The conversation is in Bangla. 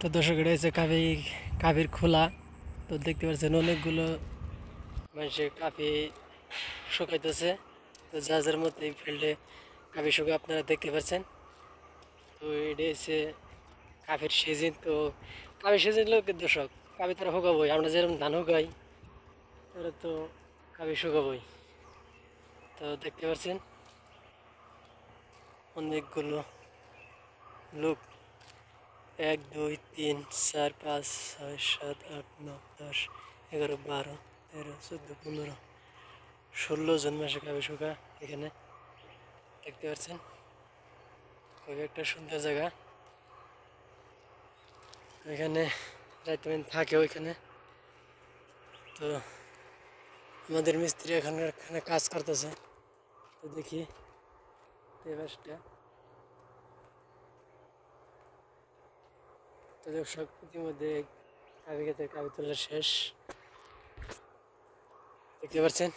তো দর্শক এটা হচ্ছে কাফির খোলা। তো দেখতে পাচ্ছেন অনেকগুলো মানুষের কাফি শুকাইতেছে। তো যা যার মধ্যে এই ফিল্ডে কাফি শুকা আপনারা দেখতে পাচ্ছেন। তো এটা হচ্ছে কাফির সিজন। তো কাফি সিজন লোক দর্শক কাফি তারা শুকাবই, আমরা যেরকম ধান শুকাই তারা তো কাফি শুকাবই। তো দেখতে পাচ্ছেন অনেকগুলো লোক, 1 2 3 4 5 6 7 8 9 10 11 12 13 14 15 16 জন মাসে কাফি শুকা এখানে দেখতে পাচ্ছেন। খুবই একটা সুন্দর জায়গা। এখানে রাইতে থাকে ওইখানে। তো আমাদের মিস্ত্রি এখানে কাজ করতেছে। তো দেখি এই বাসটা। তো দর্শক ইতিমধ্যে কাবি তোলা শেষ, দেখতে পাচ্ছেন।